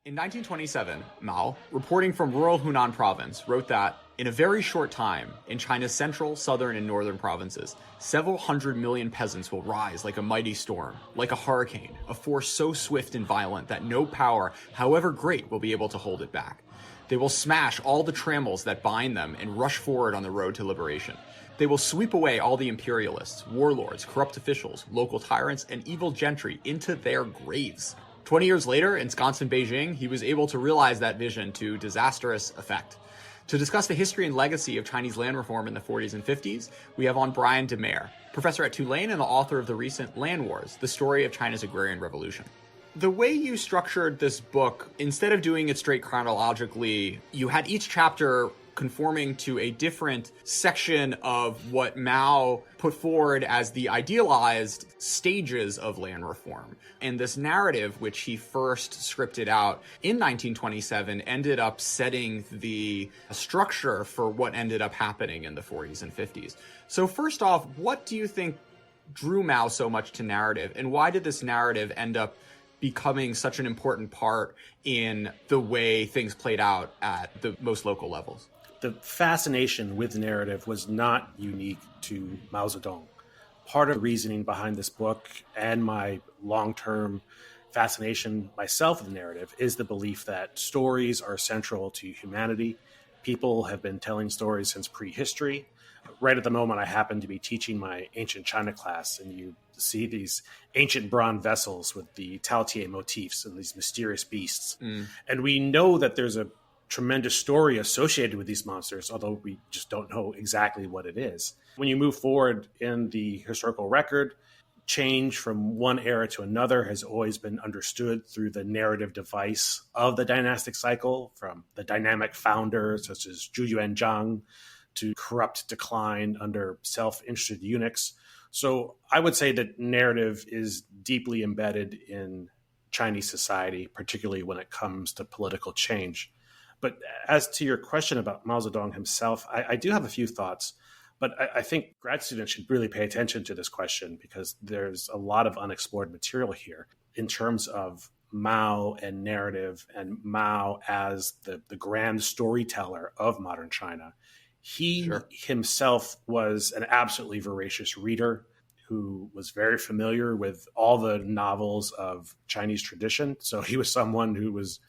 In 1927, Mao, reporting from rural Hunan province, wrote that in a very short time, in China's central, southern, and northern provinces, several hundred million peasants will rise like a mighty storm, like a hurricane, a force so swift and violent that no power, however great, will be able to hold it back. They will smash all the trammels that bind them and rush forward on the road to liberation. They will sweep away all the imperialists, warlords, corrupt officials, local tyrants, and evil gentry into their graves. 20 years later, ensconced in Beijing, he was able to realize that vision to disastrous effect. To discuss the history and legacy of Chinese land reform in the 40s and 50s, we have on Brian DeMare, professor at Tulane and the author of the recent Land Wars, the story of China's Agrarian Revolution. The way you structured this book, instead of doing it straight chronologically, you had each chapter conforming to a different section of what Mao put forward as the idealized stages of land reform. And this narrative, which he first scripted out in 1927, ended up setting the structure for what ended up happening in the 40s and 50s. So first off, what do you think drew Mao so much to narrative, and why did this narrative end up becoming such an important part in the way things played out at the most local levels? The fascination with narrative was not unique to Mao Zedong. Part of the reasoning behind this book and my long-term fascination myself with narrative is the belief that stories are central to humanity. People have been telling stories since prehistory. Right at the moment, I happen to be teaching my ancient China class, and you see these ancient bronze vessels with the Taotie motifs and these mysterious beasts. And we know that there's a tremendous story associated with these monsters, although we just don't know exactly what it is. When you move forward in the historical record, change from one era to another has always been understood through the narrative device of the dynastic cycle, from the dynamic founders such as Zhu Yuanzhang to corrupt decline under self-interested eunuchs. So I would say that narrative is deeply embedded in Chinese society, particularly when it comes to political change. But as to your question about Mao Zedong himself, I do have a few thoughts, but I think grad students should really pay attention to this question because there's a lot of unexplored material here in terms of Mao and narrative and Mao as the grand storyteller of modern China. He himself was an absolutely voracious reader who was very familiar with all the novels of Chinese tradition. So he was someone who was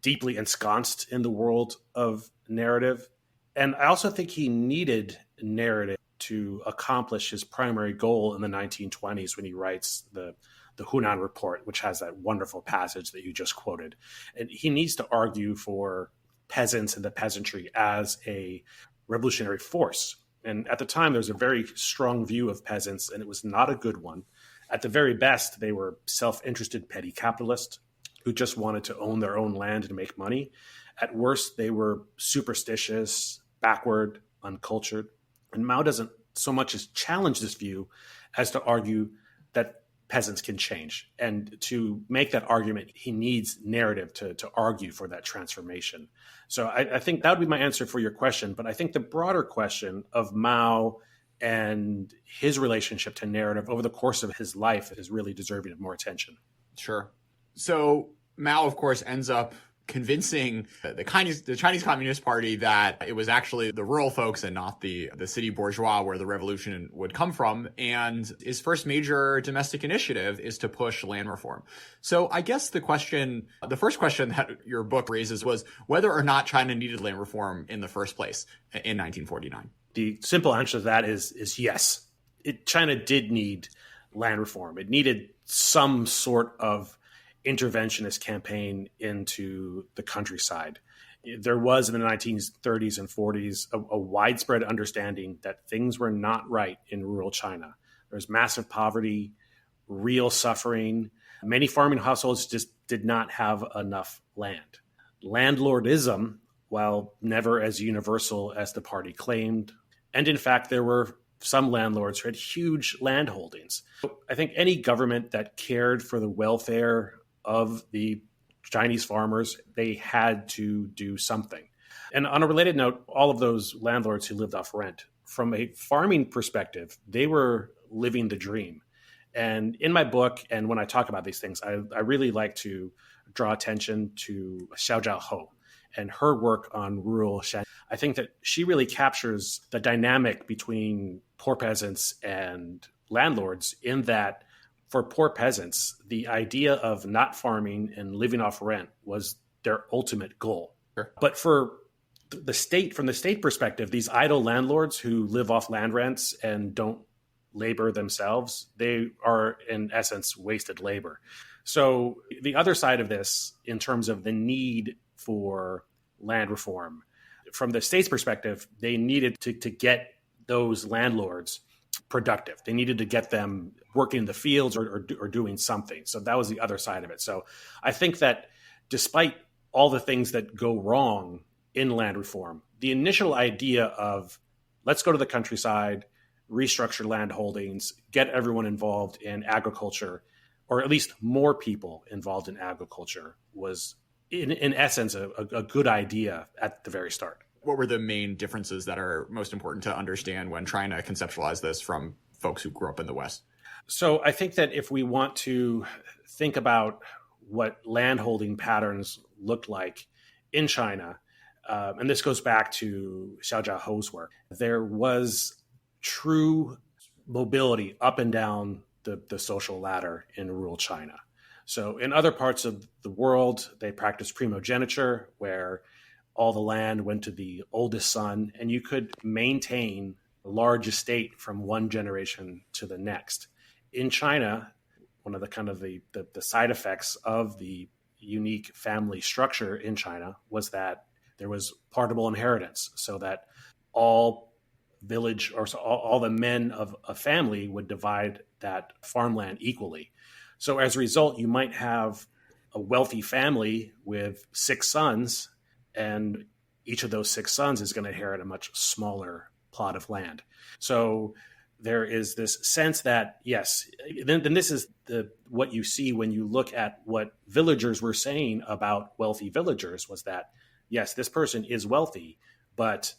deeply ensconced in the world of narrative. And I also think he needed narrative to accomplish his primary goal in the 1920s when he writes the Hunan Report, which has that wonderful passage that you just quoted. And he needs to argue for peasants and the peasantry as a revolutionary force. And at the time, there was a very strong view of peasants, and it was not a good one. At the very best, they were self-interested petty capitalists who just wanted to own their own land and make money. At worst, they were superstitious, backward, uncultured. And Mao doesn't so much as challenge this view as to argue that peasants can change. And to make that argument, he needs narrative to argue for that transformation. So I think that would be my answer for your question. But I think the broader question of Mao and his relationship to narrative over the course of his life is really deserving of more attention. Sure. So Mao, of course, ends up convincing the Chinese Communist Party that it was actually the rural folks and not the city bourgeois where the revolution would come from. And his first major domestic initiative is to push land reform. So I guess the first question that your book raises was whether or not China needed land reform in the first place in 1949. The simple answer to that is yes. China did need land reform. It needed some sort of interventionist campaign into the countryside. There was in the 1930s and 40s a widespread understanding that things were not right in rural China. There was massive poverty, real suffering. Many farming households just did not have enough land. Landlordism, while never as universal as the party claimed, and in fact, there were some landlords who had huge land holdings. I think any government that cared for the welfare of the Chinese farmers, they had to do something. And on a related note, all of those landlords who lived off rent, from a farming perspective, they were living the dream. And in my book, and when I talk about these things, I really like to draw attention to Xiao Zhaohou and her work on rural Shanxi. I think that she really captures the dynamic between poor peasants and landlords, in that for poor peasants, the idea of not farming and living off rent was their ultimate goal. Sure. But for the state, from the state perspective, these idle landlords who live off land rents and don't labor themselves, they are in essence wasted labor. So the other side of this, in terms of the need for land reform, from the state's perspective, they needed to get those landlords productive. They needed to get them working in the fields or doing something. So that was the other side of it. So I think that despite all the things that go wrong in land reform, the initial idea of let's go to the countryside, restructure land holdings, get everyone involved in agriculture, or at least more people involved in agriculture, was in essence a good idea at the very start. What were the main differences that are most important to understand when trying to conceptualize this from folks who grew up in the West? So I think that if we want to think about what landholding patterns looked like in China, and this goes back to Xiao Zhaohou's work, there was true mobility up and down the social ladder in rural China. So in other parts of the world, they practiced primogeniture, where all the land went to the oldest son, and you could maintain a large estate from one generation to the next. In China, one of the kind of the side effects of the unique family structure in China was that there was partible inheritance, so that all village or all the men of a family would divide that farmland equally. So as a result, you might have a wealthy family with 6 sons, and each of those 6 sons is going to inherit a much smaller plot of land. So there is this sense that, yes, then this is what you see when you look at what villagers were saying about wealthy villagers, was that, yes, this person is wealthy, but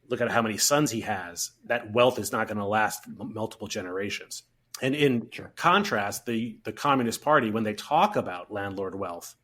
look at how many sons he has. That wealth is not going to last multiple generations. And in contrast, the Communist Party, when they talk about landlord wealth,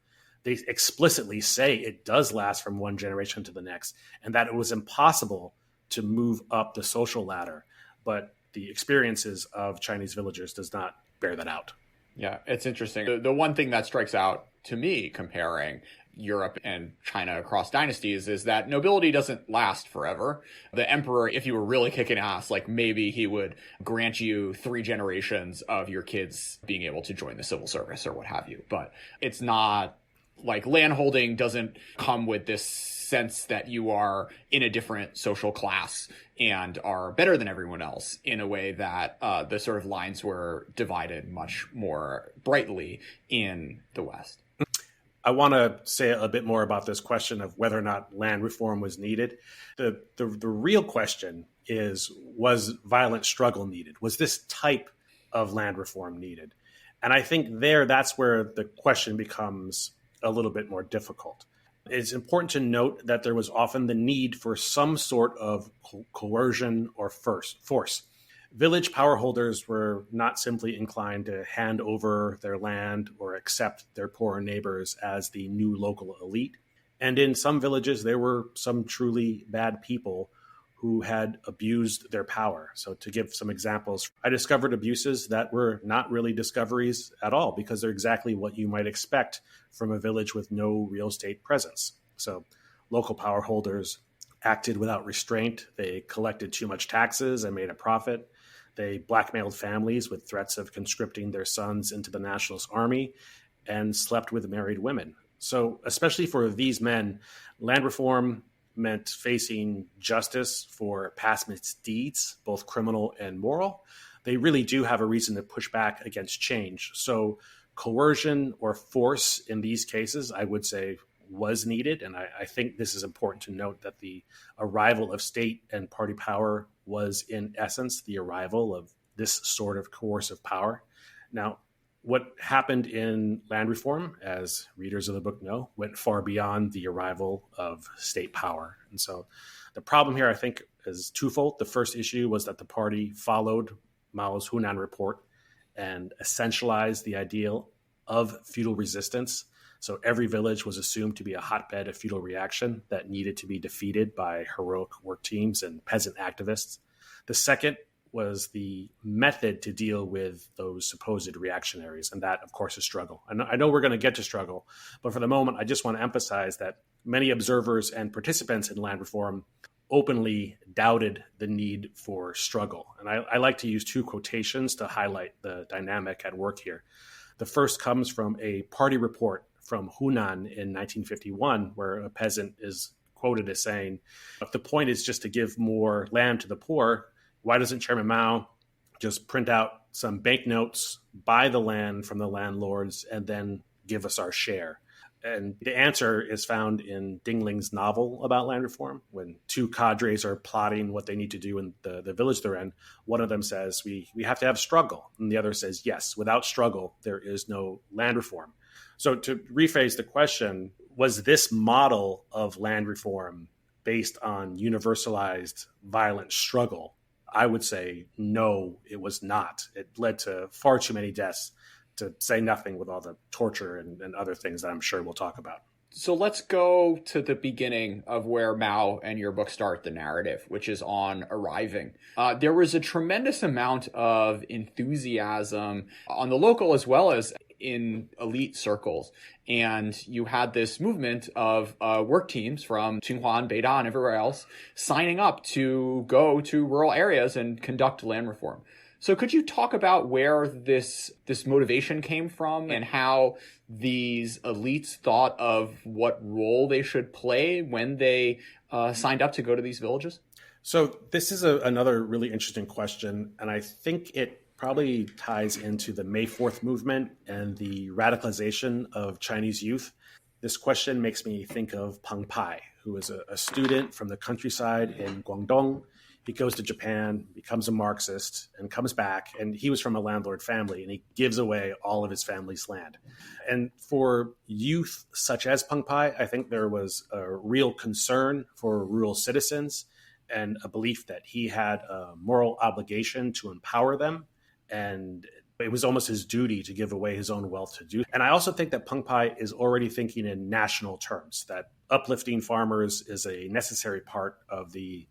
they explicitly say it does last from one generation to the next, and that it was impossible to move up the social ladder. But the experiences of Chinese villagers does not bear that out. Yeah, it's interesting. The one thing that strikes out to me comparing Europe and China across dynasties is that nobility doesn't last forever. The emperor, if you were really kicking ass, like maybe he would grant you 3 generations of your kids being able to join the civil service or what have you. But it's not like landholding doesn't come with this sense that you are in a different social class and are better than everyone else, in a way that the sort of lines were divided much more brightly in the West. I want to say a bit more about this question of whether or not land reform was needed. The real question is, was violent struggle needed? Was this type of land reform needed? And I think that's where the question becomes a little bit more difficult. It's important to note that there was often the need for some sort of coercion or force. Village power holders were not simply inclined to hand over their land or accept their poorer neighbors as the new local elite. And in some villages, there were some truly bad people who had abused their power. So to give some examples, I discovered abuses that were not really discoveries at all, because they're exactly what you might expect from a village with no real estate presence. So local power holders acted without restraint. They collected too much taxes and made a profit. They blackmailed families with threats of conscripting their sons into the nationalist army, and slept with married women. So especially for these men, land reform meant facing justice for past misdeeds, both criminal and moral. They really do have a reason to push back against change. So coercion or force in these cases, I would say, was needed. And I think this is important to note, that the arrival of state and party power was in essence the arrival of this sort of coercive power. Now, what happened in land reform, as readers of the book know, went far beyond the arrival of state power. And so the problem here, I think, is twofold. The first issue was that the party followed Mao's Hunan Report and essentialized the ideal of feudal resistance. So every village was assumed to be a hotbed of feudal reaction that needed to be defeated by heroic work teams and peasant activists. The second was the method to deal with those supposed reactionaries. And that, of course, is struggle. And I know we're going to get to struggle, but for the moment, I just want to emphasize that many observers and participants in land reform openly doubted the need for struggle. And I like to use two quotations to highlight the dynamic at work here. The first comes from a party report from Hunan in 1951, where a peasant is quoted as saying, if the point is just to give more land to the poor, why doesn't Chairman Mao just print out some banknotes, buy the land from the landlords, and then give us our share? And the answer is found in Dingling's novel about land reform. When two cadres are plotting what they need to do in the village they're in, one of them says, we have to have struggle. And the other says, yes, without struggle, there is no land reform. So to rephrase the question, was this model of land reform based on universalized violent struggle? I would say no, it was not. It led to far too many deaths, to say nothing with all the torture and other things that I'm sure we'll talk about. So let's go to the beginning of where Mao and your book start the narrative, which is on arriving. There was a tremendous amount of enthusiasm on the local as well as in elite circles. And you had this movement of work teams from Tsinghua and Beida and everywhere else signing up to go to rural areas and conduct land reform. So could you talk about where this motivation came from and how these elites thought of what role they should play when they signed up to go to these villages? So this is another really interesting question, and I think it probably ties into the May 4th movement and the radicalization of Chinese youth. This question makes me think of Peng Pai, who is a student from the countryside in Guangdong. He goes to Japan, becomes a Marxist, and comes back. And he was from a landlord family, and he gives away all of his family's land. And for youth such as Peng Pai, I think there was a real concern for rural citizens and a belief that he had a moral obligation to empower them. And it was almost his duty to give away his own wealth to do. And I also think that Peng Pai is already thinking in national terms, that uplifting farmers is a necessary part of the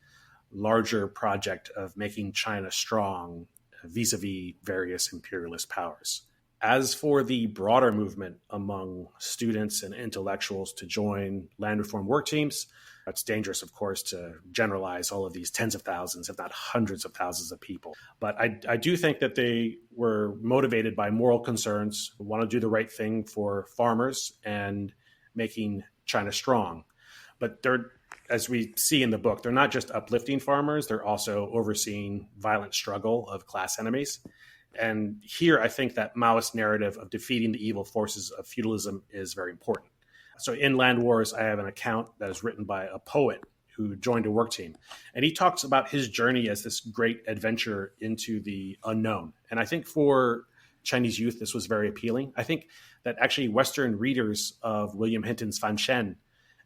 larger project of making China strong vis-a-vis various imperialist powers. As for the broader movement among students and intellectuals to join land reform work teams, it's dangerous, of course, to generalize all of these tens of thousands, if not hundreds of thousands of people. But I do think that they were motivated by moral concerns, want to do the right thing for farmers and making China strong. But they're, as we see in the book, they're not just uplifting farmers, they're also overseeing violent struggle of class enemies. And here I think that Maoist narrative of defeating the evil forces of feudalism is very important. So in Land Wars, I have an account that is written by a poet who joined a work team. And he talks about his journey as this great adventure into the unknown. And I think for Chinese youth, this was very appealing. I think that actually Western readers of William Hinton's Fan Shen,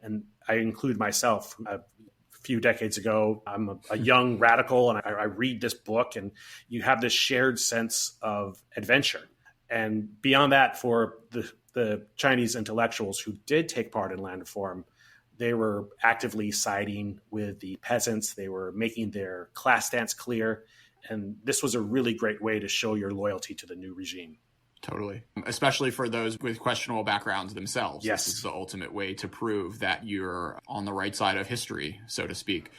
and I include myself, a few decades ago, I'm a young radical and I read this book and you have this shared sense of adventure. And beyond that, for the Chinese intellectuals who did take part in land reform, they were actively siding with the peasants. They were making their class stance clear. And this was a really great way to show your loyalty to the new regime. Totally. Especially for those with questionable backgrounds themselves. Yes. This is the ultimate way to prove that you're on the right side of history, so to speak.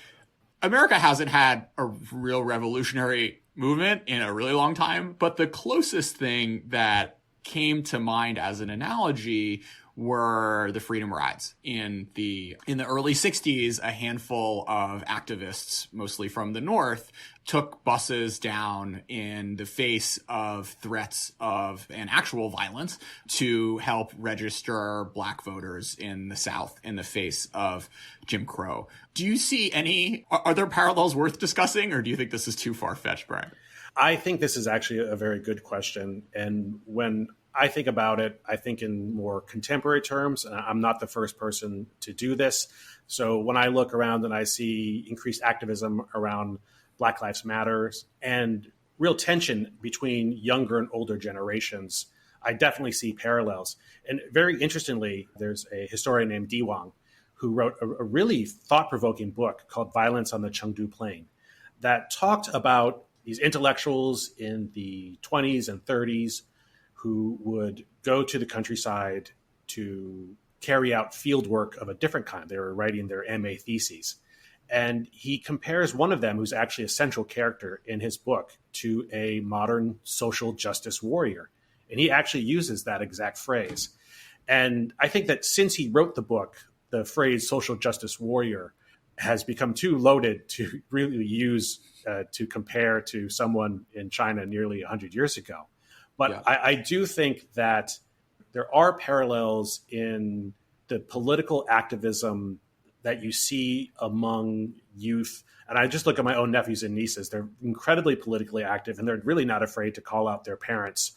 America hasn't had a real revolutionary movement in a really long time, but the closest thing that came to mind as an analogy were the freedom rides. In the early 60s, a handful of activists, mostly from the North, took buses down in the face of threats of and actual violence to help register Black voters in the South in the face of Jim Crow. Do you see are there parallels worth discussing, or do you think this is too far-fetched, Brian? I think this is actually a very good question. And when I think about it, I think in more contemporary terms. I'm not the first person to do this. So when I look around and I see increased activism around Black Lives Matter and real tension between younger and older generations, I definitely see parallels. And very interestingly, there's a historian named Di Wang who wrote a really thought-provoking book called Violence on the Chengdu Plain that talked about these intellectuals in the 20s and 30s who would go to the countryside to carry out field work of a different kind. They were writing their MA theses. And he compares one of them, who's actually a central character in his book, to a modern social justice warrior. And he actually uses that exact phrase. And I think that since he wrote the book, the phrase social justice warrior has become too loaded to really use to compare to someone in China nearly 100 years ago. But yeah. I do think that there are parallels in the political activism that you see among youth. And I just look at my own nephews and nieces. They're incredibly politically active, and they're really not afraid to call out their parents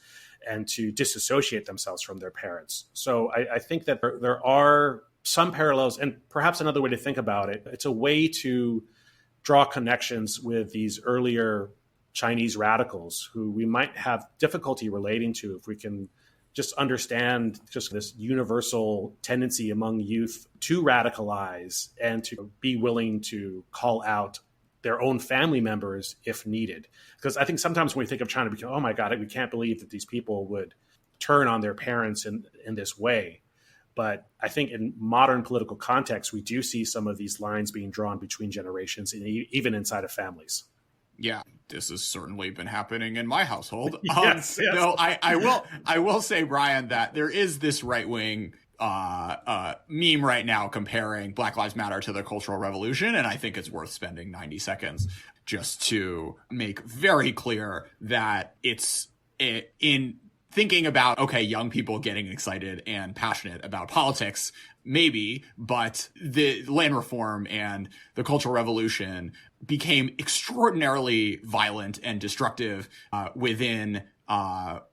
and to disassociate themselves from their parents. So I think that there are some parallels, and perhaps another way to think about it, it's a way to draw connections with these earlier Chinese radicals who we might have difficulty relating to if we can just understand just this universal tendency among youth to radicalize and to be willing to call out their own family members if needed. Because I think sometimes when we think of China, we go, oh my God, we can't believe that these people would turn on their parents in this way. But I think in modern political context, we do see some of these lines being drawn between generations and even inside of families. Yeah, this has certainly been happening in my household. Yes. No, I will say, Brian, that there is this right-wing meme right now comparing Black Lives Matter to the Cultural Revolution, and I think it's worth spending 90 seconds just to make very clear that it's in thinking about, okay, young people getting excited and passionate about politics, maybe, but the land reform and the Cultural Revolution became extraordinarily violent and destructive within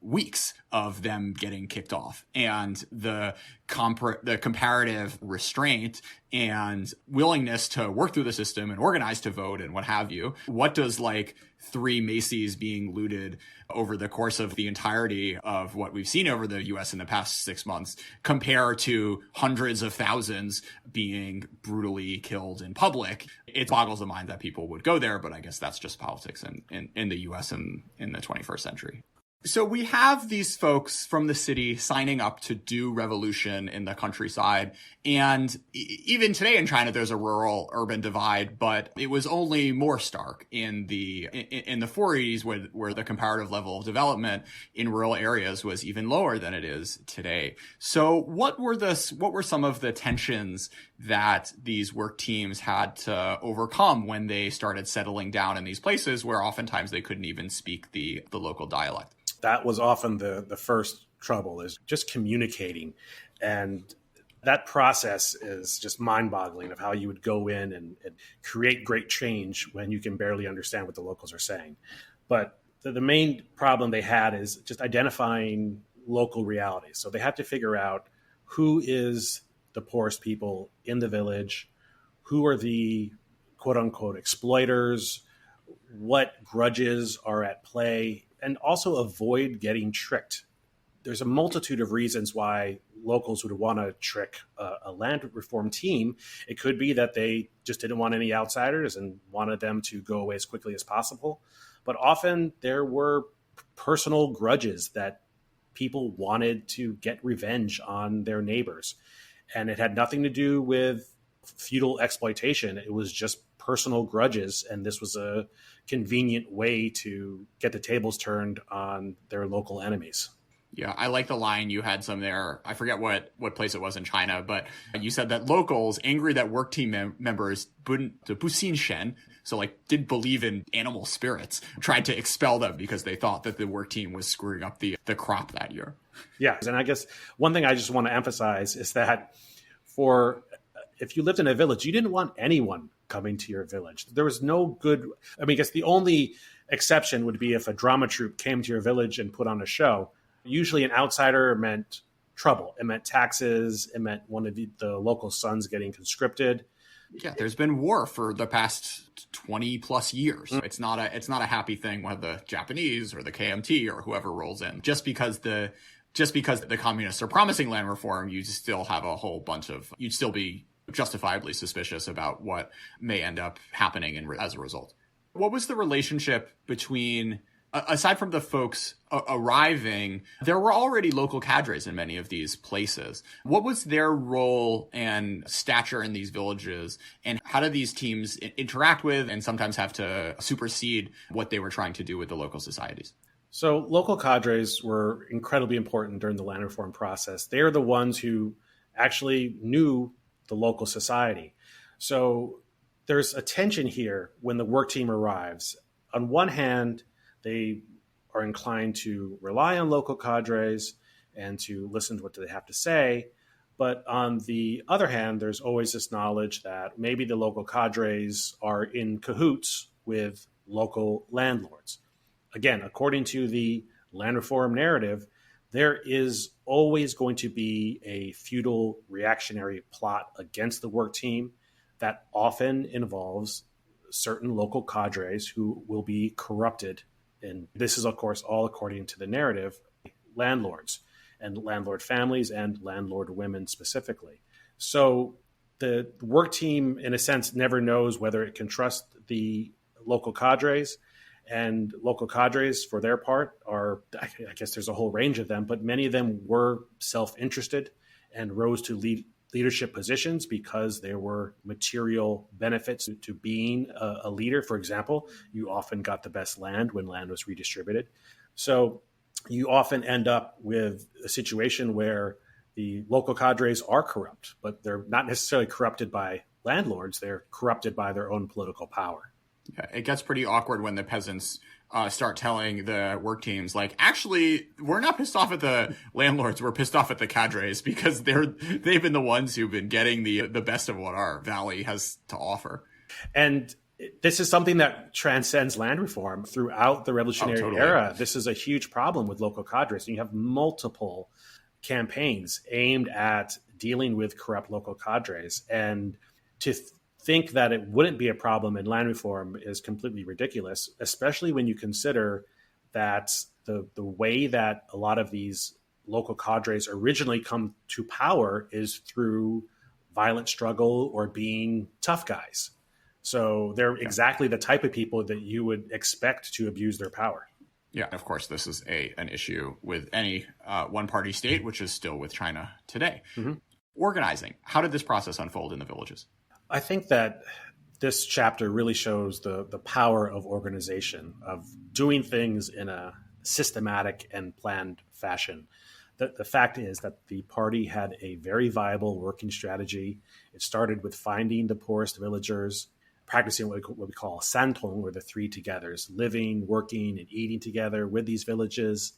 weeks of them getting kicked off. And the comparative restraint and willingness to work through the system and organize to vote and what have you. What does like 3 Macy's being looted over the course of the entirety of what we've seen over the US in the past 6 months compare to hundreds of thousands being brutally killed in public? It boggles the mind that people would go there, but I guess that's just politics in the US in the 21st century. So we have these folks from the city signing up to do revolution in the countryside. And even today in China, there's a rural-urban divide, but it was only more stark in the 40s where the comparative level of development in rural areas was even lower than it is today. So what were some of the tensions that these work teams had to overcome when they started settling down in these places where oftentimes they couldn't even speak the local dialect? That was often the first trouble, is just communicating. And that process is just mind-boggling of how you would go in and create great change when you can barely understand what the locals are saying. But the main problem they had is just identifying local realities. So they had to figure out who is the poorest people in the village, who are the quote-unquote exploiters, what grudges are at play, and also avoid getting tricked. There's a multitude of reasons why locals would want to trick a land reform team. It could be that they just didn't want any outsiders and wanted them to go away as quickly as possible. But often there were personal grudges that people wanted to get revenge on their neighbors. And it had nothing to do with feudal exploitation. It was just personal grudges, and this was a convenient way to get the tables turned on their local enemies. Yeah, I like the line you had some there. I forget what place it was in China, but you said that locals, angry that work team members so like didn't believe in animal spirits, tried to expel them because they thought that the work team was screwing up the crop that year. Yeah, and I guess one thing I just want to emphasize is that if you lived in a village, you didn't want anyone coming to your village. There was no good, I guess the only exception would be if a drama troupe came to your village and put on a show. Usually an outsider meant trouble. It meant taxes. It meant one of the local sons getting conscripted. Yeah, there's been war for the past 20 plus years. It's not a happy thing when the Japanese or the KMT or whoever rolls in. Just because the just because the communists are promising land reform, you still have a whole bunch of, you'd still be justifiably suspicious about what may end up happening as a result. What was the relationship between, aside from the folks arriving, there were already local cadres in many of these places. What was their role and stature in these villages, and how did these teams interact with and sometimes have to supersede what they were trying to do with the local societies? So local cadres were incredibly important during the land reform process. They are the ones who actually knew the local society. So there's a tension here when the work team arrives. On one hand, they are inclined to rely on local cadres and to listen to what they have to say. But on the other hand, there's always this knowledge that maybe the local cadres are in cahoots with local landlords. Again, according to the land reform narrative, there is always going to be a feudal reactionary plot against the work team that often involves certain local cadres who will be corrupted. And this is, of course, all according to the narrative, landlords and landlord families and landlord women specifically. So the work team, in a sense, never knows whether it can trust the local cadres. And local cadres, for their part, are, I guess there's a whole range of them, but many of them were self-interested and rose to leadership positions because there were material benefits to being a leader. For example, you often got the best land when land was redistributed. So you often end up with a situation where the local cadres are corrupt, but they're not necessarily corrupted by landlords. They're corrupted by their own political power. Yeah, it gets pretty awkward when the peasants start telling the work teams, like, actually, we're not pissed off at the landlords, we're pissed off at the cadres because they've been the ones who've been getting the best of what our valley has to offer. And this is something that transcends land reform throughout the Revolutionary era. This is a huge problem with local cadres. And you have multiple campaigns aimed at dealing with corrupt local cadres. And to think that it wouldn't be a problem in land reform is completely ridiculous, especially when you consider that the way that a lot of these local cadres originally come to power is through violent struggle or being tough guys. So they're exactly the type of people that you would expect to abuse their power. Yeah, of course, this is an issue with any one-party state, which is still with China today. Mm-hmm. Organizing. How did this process unfold in the villages? I think that this chapter really shows the power of organization, of doing things in a systematic and planned fashion. The fact is that the party had a very viable working strategy. It started with finding the poorest villagers, practicing what we call santong, or the three togethers, living, working, and eating together with these villagers,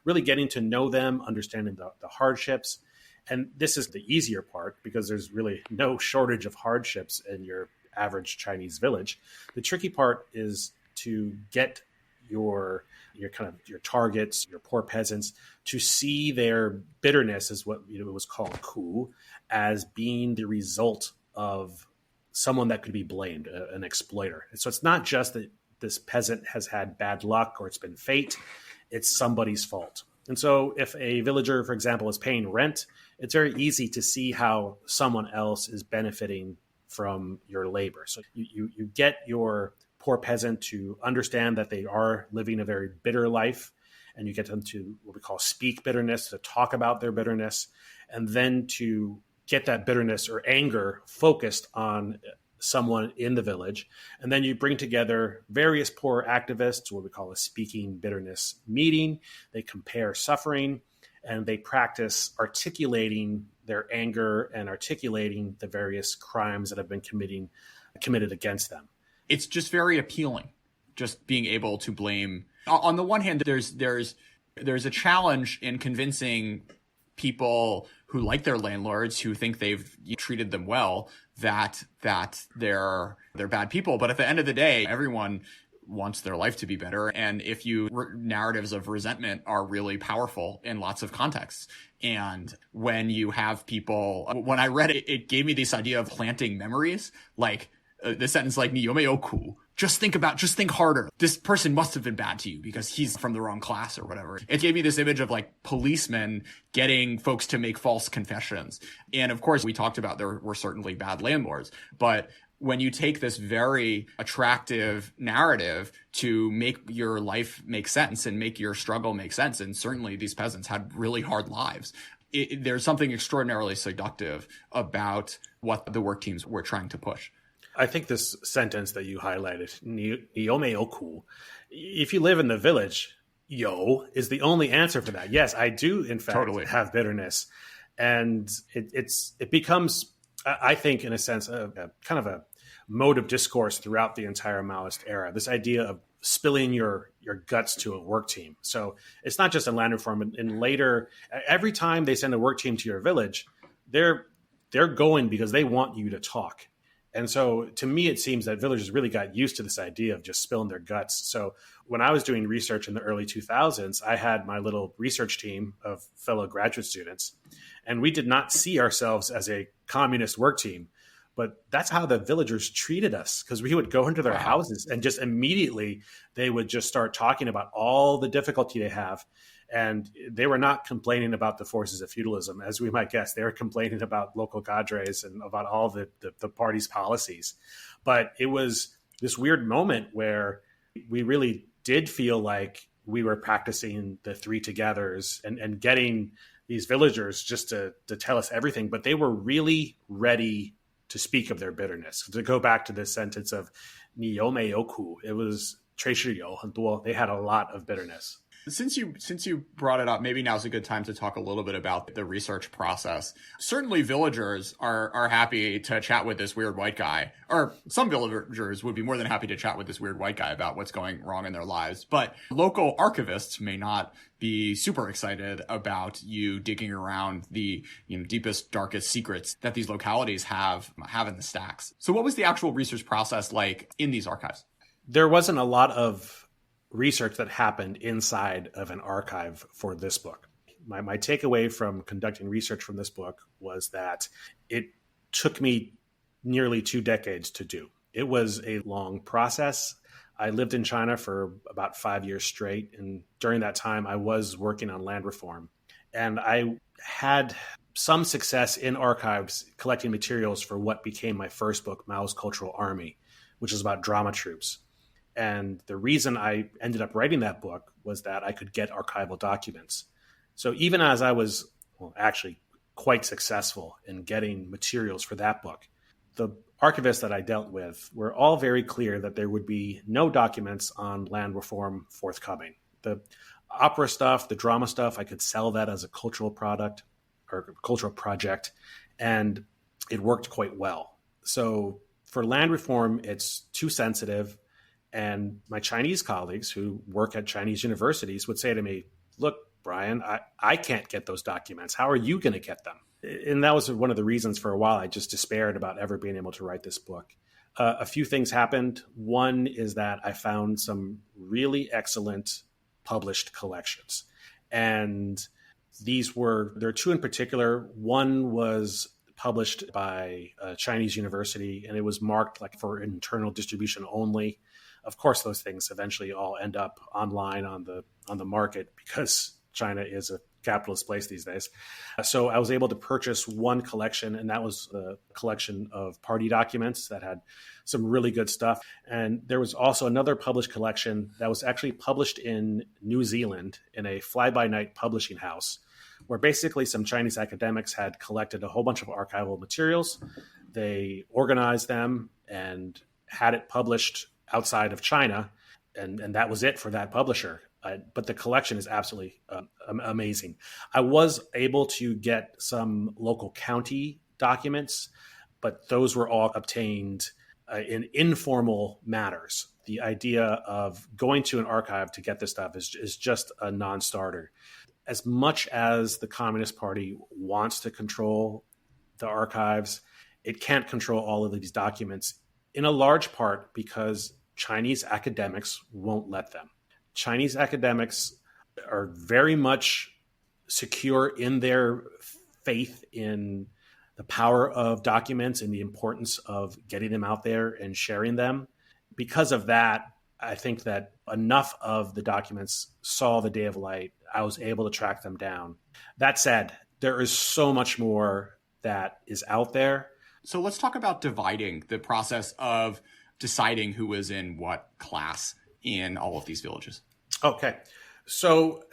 really getting to know them, understanding the hardships. And this is the easier part because there's really no shortage of hardships in your average Chinese village. The tricky part is to get your targets, your poor peasants, to see their bitterness, is what it was called ku, as being the result of someone that could be blamed, an exploiter. And so it's not just that this peasant has had bad luck or it's been fate, it's somebody's fault. And so if a villager, for example, is paying rent, it's very easy to see how someone else is benefiting from your labor. So you get your poor peasant to understand that they are living a very bitter life, and you get them to what we call speak bitterness, to talk about their bitterness, and then to get that bitterness or anger focused on someone in the village. And then you bring together various poor activists, what we call a speaking bitterness meeting. They compare suffering, and they practice articulating their anger and articulating the various crimes that have been committed against them. It's just very appealing, just being able to blame. On the one hand, there's a challenge in convincing people who like their landlords, who think they've treated them well, that they're bad people. But at the end of the day, everyone wants their life to be better. And if narratives of resentment are really powerful in lots of contexts. And when you have people, when I read it, it gave me this idea of planting memories, like the sentence like, 你有没有苦? just think harder. This person must have been bad to you because he's from the wrong class or whatever. It gave me this image of like policemen getting folks to make false confessions. And of course, we talked about there were certainly bad landlords, but when you take this very attractive narrative to make your life make sense and make your struggle make sense, and certainly these peasants had really hard lives, there's something extraordinarily seductive about what the work teams were trying to push. I think this sentence that you highlighted, "Niome oku," if you live in the village, yo is the only answer for that. Yes, I do, in fact, Totally have bitterness. And it becomes, I think, in a sense, a kind of a mode of discourse throughout the entire Maoist era. This idea of spilling your guts to a work team. So it's not just in land reform. And later, every time they send a work team to your village, they're going because they want you to talk. And so to me, it seems that villagers really got used to this idea of just spilling their guts. So when I was doing research in the early 2000s, I had my little research team of fellow graduate students, and we did not see ourselves as a communist work team. But that's how the villagers treated us, because we would go into their houses and just immediately they would just start talking about all the difficulty they have. And they were not complaining about the forces of feudalism, as we might guess. They were complaining about local cadres and about all the party's policies. But it was this weird moment where we really did feel like we were practicing the three togethers and getting these villagers just to tell us everything. But they were really ready to speak of their bitterness. To go back to this sentence of "Niome oku," it was 垂世有很多. They had a lot of bitterness. Since you brought it up, maybe now's a good time to talk a little bit about the research process. Certainly villagers are happy to chat with this weird white guy, or some villagers would be more than happy to chat with this weird white guy about what's going wrong in their lives. But local archivists may not be super excited about you digging around the deepest, darkest secrets that these localities have in the stacks. So what was the actual research process like in these archives? There wasn't a lot of research that happened inside of an archive for this book. My takeaway from conducting research from this book was that it took me nearly 2 decades to do. It was a long process. I lived in China for about 5 years straight. And during that time, I was working on land reform. And I had some success in archives collecting materials for what became my first book, Mao's Cultural Army, which is about drama troops. And the reason I ended up writing that book was that I could get archival documents. So even as I was actually quite successful in getting materials for that book, the archivists that I dealt with were all very clear that there would be no documents on land reform forthcoming. The opera stuff, the drama stuff, I could sell that as a cultural product or cultural project, and it worked quite well. So for land reform, it's too sensitive. And my Chinese colleagues who work at Chinese universities would say to me, "Look, Brian, I can't get those documents. How are you going to get them?" And that was one of the reasons for a while I just despaired about ever being able to write this book. A few things happened. One is that I found some really excellent published collections. And there are 2 in particular. One was published by a Chinese university, and it was marked like for internal distribution only. Of course, those things eventually all end up online on the market because China is a capitalist place these days. So I was able to purchase one collection, and that was a collection of party documents that had some really good stuff. And there was also another published collection that was actually published in New Zealand in a fly-by-night publishing house, where basically some Chinese academics had collected a whole bunch of archival materials. They organized them and had it published outside of China, and that was it for that publisher. But the collection is absolutely amazing. I was able to get some local county documents, but those were all obtained in informal matters. The idea of going to an archive to get this stuff is just a non-starter. As much as the Communist Party wants to control the archives, it can't control all of these documents, in a large part because Chinese academics won't let them. Chinese academics are very much secure in their faith in the power of documents and the importance of getting them out there and sharing them. because of that, I think that enough of the documents saw the day of light. I was able to track them down. That said, there is so much more that is out there. So let's talk about dividing the process of deciding who was in what class in all of these villages. Okay. So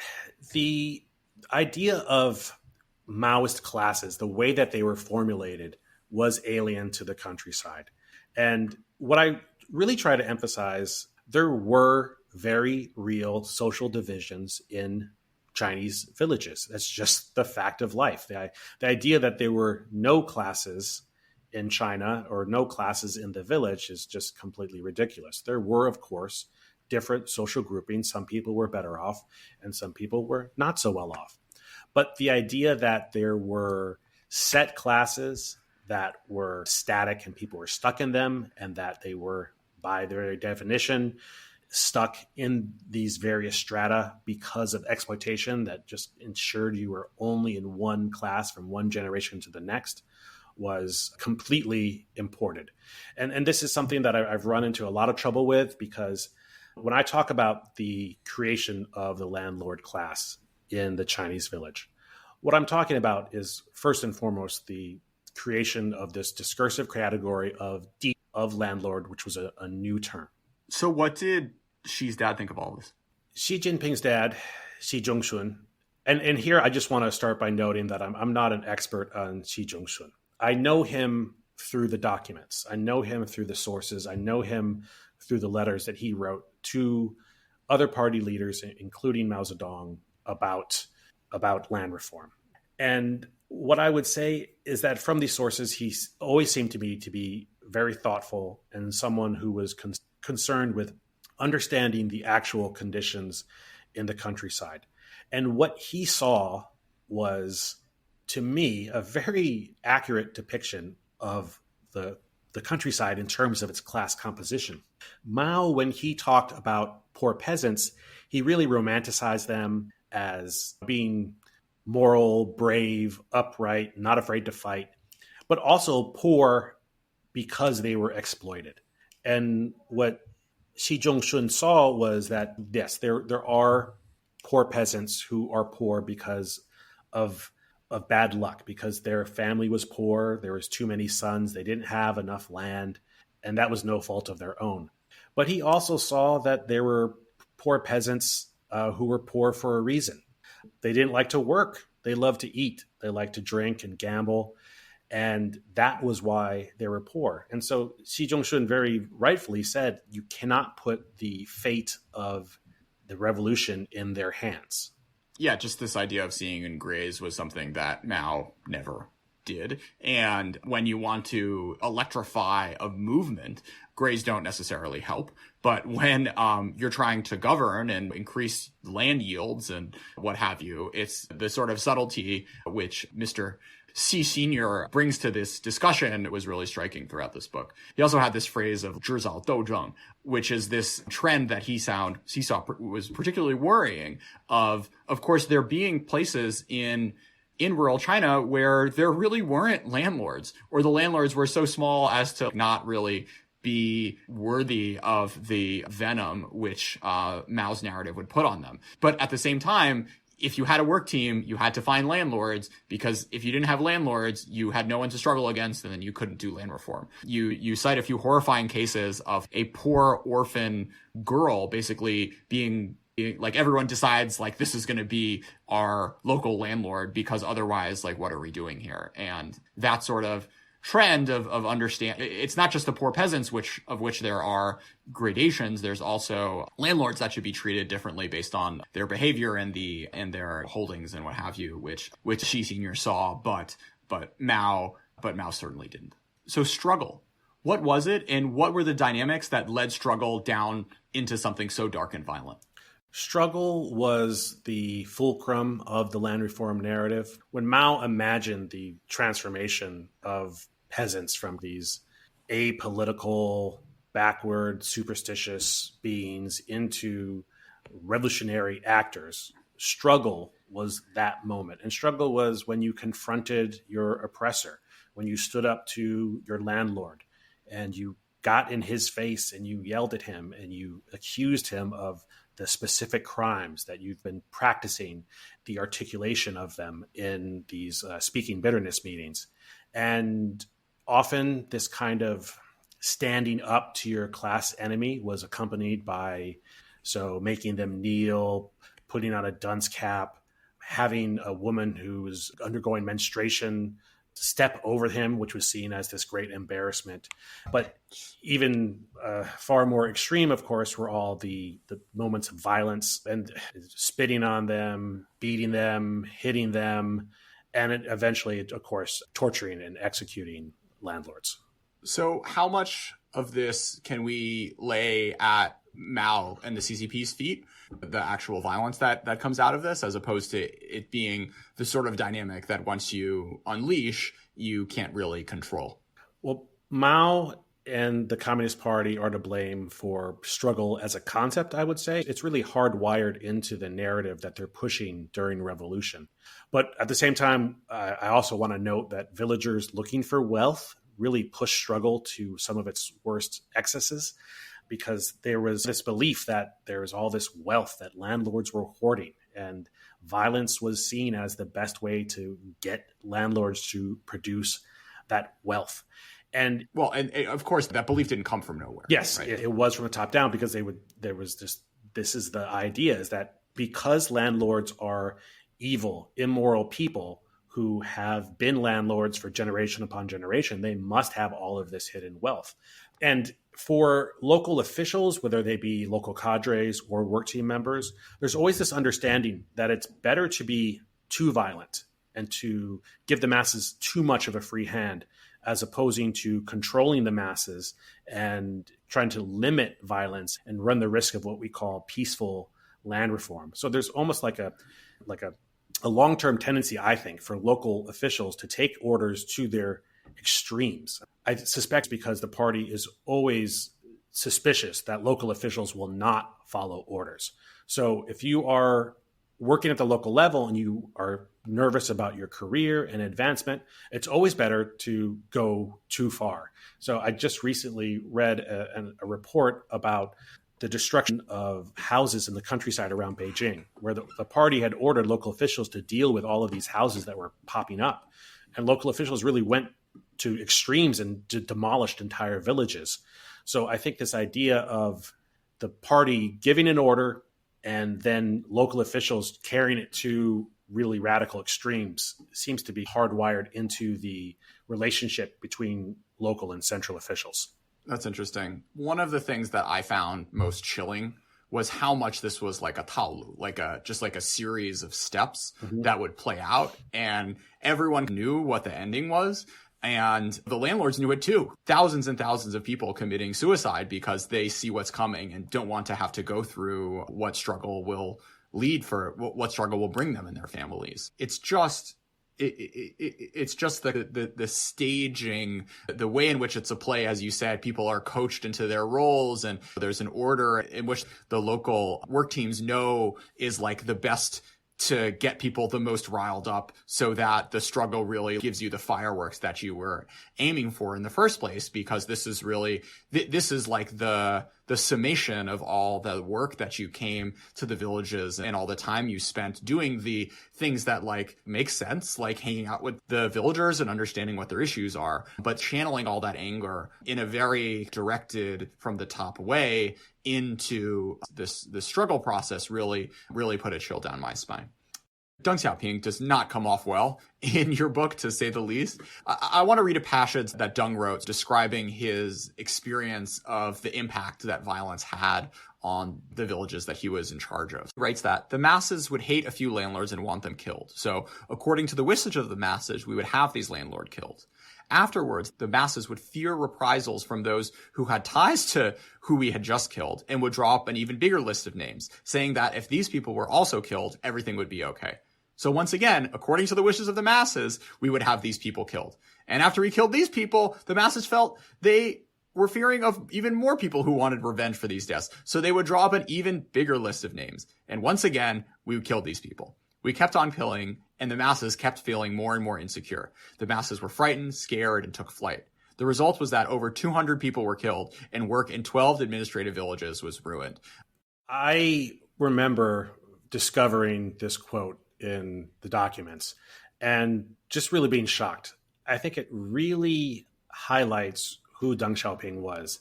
the idea of Maoist classes, the way that they were formulated, was alien to the countryside. And what I really try to emphasize, there were very real social divisions in Chinese villages. That's just the fact of life. The idea that there were no classes in China or no classes in the village is just completely ridiculous. There were, of course, different social groupings. Some people were better off and some people were not so well off. But the idea that there were set classes that were static and people were stuck in them, and that they were, by their definition, stuck in these various strata because of exploitation that just ensured you were only in one class from one generation to the next, was completely imported. And this is something that I've run into a lot of trouble with, because when I talk about the creation of the landlord class in the Chinese village, what I'm talking about is first and foremost the creation of this discursive category of landlord, which was a new term. So what did Xi's dad think of all this? Xi Jinping's dad, Xi Zhongxun, and here I just want to start by noting that I'm not an expert on Xi Zhongxun. I know him through the documents. I know him through the sources. I know him through the letters that he wrote to other party leaders, including Mao Zedong, about land reform. And what I would say is that from these sources, he always seemed to me to be very thoughtful and someone who was concerned with understanding the actual conditions in the countryside. And what he saw was, to me, a very accurate depiction of the countryside in terms of its class composition. Mao, when he talked about poor peasants, he really romanticized them as being moral, brave, upright, not afraid to fight, but also poor because they were exploited. And what Xi Zhongxun saw was that, yes, there are poor peasants who are poor because of bad luck, because their family was poor, there was too many sons, they didn't have enough land, and that was no fault of their own. But he also saw that there were poor peasants who were poor for a reason. They didn't like to work. They loved to eat. They liked to drink and gamble. And that was why they were poor. And so Xi Zhongxun very rightfully said, you cannot put the fate of the revolution in their hands. Yeah, just this idea of seeing and graze was something that Mao never did. And when you want to electrify a movement, grays don't necessarily help. But when you're trying to govern and increase land yields and what have you, it's the sort of subtlety which Mr. Xi Sr. brings to this discussion. It was really striking throughout this book. He also had this phrase of 制造斗争, which is this trend that he saw was particularly worrying of course, there being places in rural China where there really weren't landlords, or the landlords were so small as to not really be worthy of the venom which Mao's narrative would put on them. But at the same time, if you had a work team, you had to find landlords, because if you didn't have landlords, you had no one to struggle against, and then you couldn't do land reform. You cite a few horrifying cases of a poor orphan girl basically being like, everyone decides like, this is going to be our local landlord, because otherwise, like, what are we doing here? And that sort of trend of understand, it's not just the poor peasants, of which there are gradations. There's also landlords that should be treated differently based on their behavior and their holdings and what have you, which Xi Senior saw, but Mao certainly didn't. So struggle, what was it, and what were the dynamics that led struggle down into something so dark and violent? Struggle was the fulcrum of the land reform narrative. When Mao imagined the transformation of peasants from these apolitical, backward, superstitious beings into revolutionary actors, struggle was that moment. And struggle was when you confronted your oppressor, when you stood up to your landlord and you got in his face and you yelled at him and you accused him of the specific crimes that you've been practicing the articulation of them in these speaking bitterness meetings. And often this kind of standing up to your class enemy was accompanied by, so making them kneel, putting on a dunce cap, having a woman who was undergoing menstruation step over him, which was seen as this great embarrassment. But even far more extreme, of course, were all the moments of violence and spitting on them, beating them, hitting them, and eventually, of course, torturing and executing landlords. So how much of this can we lay at Mao and the CCP's feet, the actual violence that comes out of this, as opposed to it being the sort of dynamic that once you unleash, you can't really control? Well, Mao and the Communist Party are to blame for struggle as a concept, I would say. It's really hardwired into the narrative that they're pushing during revolution. But at the same time, I also want to note that villagers looking for wealth really pushed struggle to some of its worst excesses, because there was this belief that there was all this wealth that landlords were hoarding, and violence was seen as the best way to get landlords to produce that wealth. And of course, that belief didn't come from nowhere. Yes, right? it was from the top down, because this is the idea, is that because landlords are evil, immoral people who have been landlords for generation upon generation, they must have all of this hidden wealth. And for local officials, whether they be local cadres or work team members, there's always this understanding that it's better to be too violent and to give the masses too much of a free hand, as opposing to controlling the masses and trying to limit violence and run the risk of what we call peaceful land reform. So there's almost like a long-term tendency, I think, for local officials to take orders to their extremes. I suspect because the party is always suspicious that local officials will not follow orders. So if you are working at the local level and you are nervous about your career and advancement, it's always better to go too far. So I just recently read a report about the destruction of houses in the countryside around Beijing, where the party had ordered local officials to deal with all of these houses that were popping up. And local officials really went to extremes and demolished entire villages. So I think this idea of the party giving an order and then local officials carrying it to really radical extremes seems to be hardwired into the relationship between local and central officials. That's interesting. One of the things that I found most chilling was how much this was like a taolu, just like a series of steps that would play out, and everyone knew what the ending was. And the landlords knew it too. Thousands and thousands of people committing suicide because they see what's coming and don't want to have to go through what struggle will bring them and their families. It's just the staging, the way in which it's a play. As you said, people are coached into their roles, and there's an order in which the local work teams know is like the best to get people the most riled up, so that the struggle really gives you the fireworks that you were aiming for in the first place, because this is really, this is like the summation of all the work that you came to the villages and all the time you spent doing the things that like make sense, like hanging out with the villagers and understanding what their issues are, but channeling all that anger in a very directed from the top way into this struggle process really put a chill down my spine. Deng Xiaoping does not come off well in your book, to say the least. I want to read a passage that Deng wrote describing his experience of the impact that violence had on the villages that he was in charge of. He writes that the masses would hate a few landlords and want them killed. So according to the wishes of the masses, we would have these landlords killed. Afterwards, the masses would fear reprisals from those who had ties to who we had just killed, and would draw up an even bigger list of names, saying that if these people were also killed, everything would be okay. So once again, according to the wishes of the masses, we would have these people killed. And after we killed these people, the masses felt they were fearing of even more people who wanted revenge for these deaths. So they would draw up an even bigger list of names. And once again, we would kill these people. We kept on killing, and the masses kept feeling more and more insecure. The masses were frightened, scared, and took flight. The result was that over 200 people were killed and work in 12 administrative villages was ruined. I remember discovering this quote in the documents and just really being shocked. I think it really highlights who Deng Xiaoping was.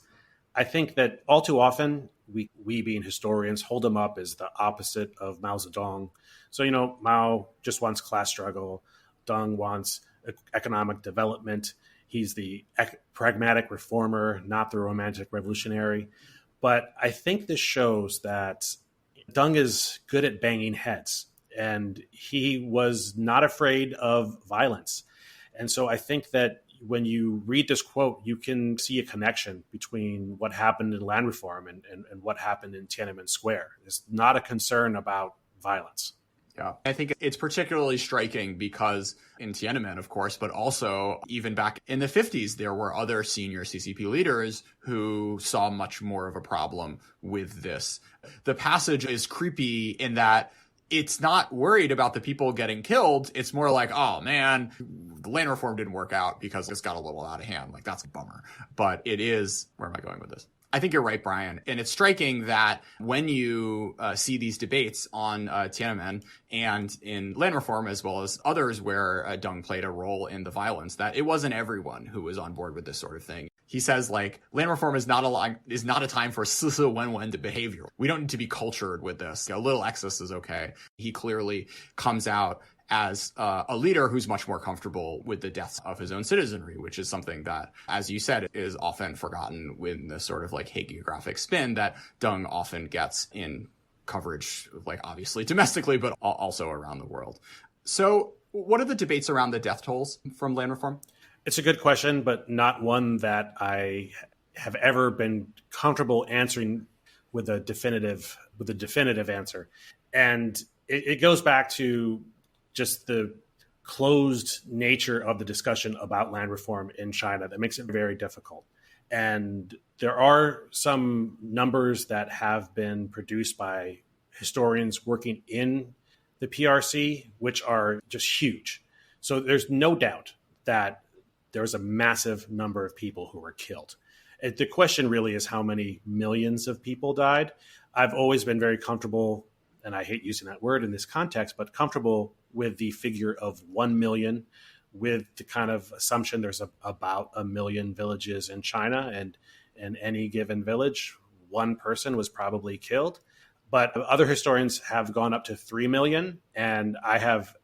I think that all too often, we being historians hold him up as the opposite of Mao Zedong. So, Mao just wants class struggle. Deng wants economic development. He's the pragmatic reformer, not the romantic revolutionary. But I think this shows that Deng is good at banging heads, and he was not afraid of violence. And so I think that when you read this quote, you can see a connection between what happened in land reform and what happened in Tiananmen Square. It's not a concern about violence. Yeah, I think it's particularly striking because in Tiananmen, of course, but also even back in the 50s, there were other senior CCP leaders who saw much more of a problem with this. The passage is creepy in that it's not worried about the people getting killed. It's more like, oh man, the land reform didn't work out because this got a little out of hand. Like, that's a bummer. But it is, where am I going with this? I think you're right, Brian. And it's striking that when you see these debates on Tiananmen and in land reform, as well as others where Deng played a role in the violence, that it wasn't everyone who was on board with this sort of thing. He says, like, land reform is not a time for wen behavior. We don't need to be cultured with this. A little excess is okay. He clearly comes out as a leader who's much more comfortable with the deaths of his own citizenry, which is something that, as you said, is often forgotten with the sort of like hagiographic spin that Deng often gets in coverage, like obviously domestically, but also around the world. So what are the debates around the death tolls from land reform? It's a good question, but not one that I have ever been comfortable answering with a definitive answer. And it goes back to just the closed nature of the discussion about land reform in China that makes it very difficult. And there are some numbers that have been produced by historians working in the PRC, which are just huge. So there's no doubt that there's a massive number of people who were killed. The question really is how many millions of people died. I've always been very comfortable, and I hate using that word in this context, but comfortable with the figure of 1 million, with the kind of assumption there's about 1 million villages in China, and in any given village, one person was probably killed. But other historians have gone up to 3 million, and I have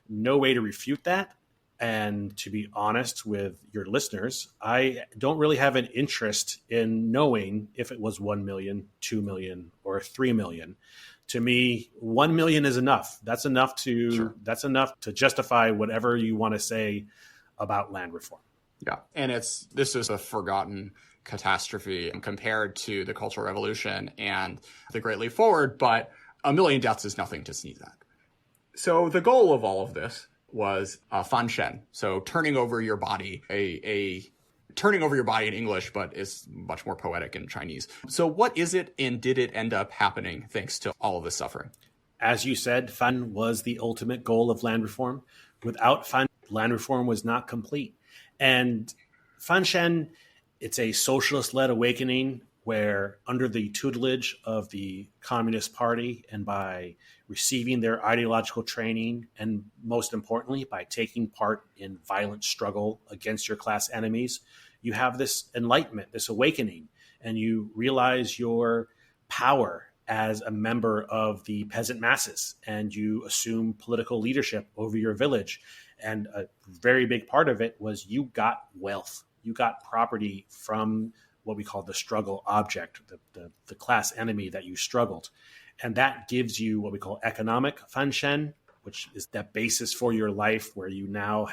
no way to refute that. And to be honest with your listeners, I don't really have an interest in knowing if it was 1 million, 2 million, or 3 million. To me, 1 million is enough. That's enough to justify whatever you want to say about land reform. Yeah. And this is a forgotten catastrophe compared to the Cultural Revolution and the Great Leap Forward, but 1 million deaths is nothing to sneeze at. So the goal of all of this was fan shen, so turning over your body, turning over your body in English, but is much more poetic in Chinese. So what is it, and did it end up happening thanks to all of this suffering? As you said, fan was the ultimate goal of land reform. Without fan, land reform was not complete. And fan shen, it's a socialist-led awakening where, under the tutelage of the Communist Party and by receiving their ideological training, and most importantly, by taking part in violent struggle against your class enemies, you have this enlightenment, this awakening, and you realize your power as a member of the peasant masses, and you assume political leadership over your village. And a very big part of it was you got wealth. You got property from what we call the struggle object, the class enemy that you struggled. And that gives you what we call economic fan shen, which is that basis for your life where you now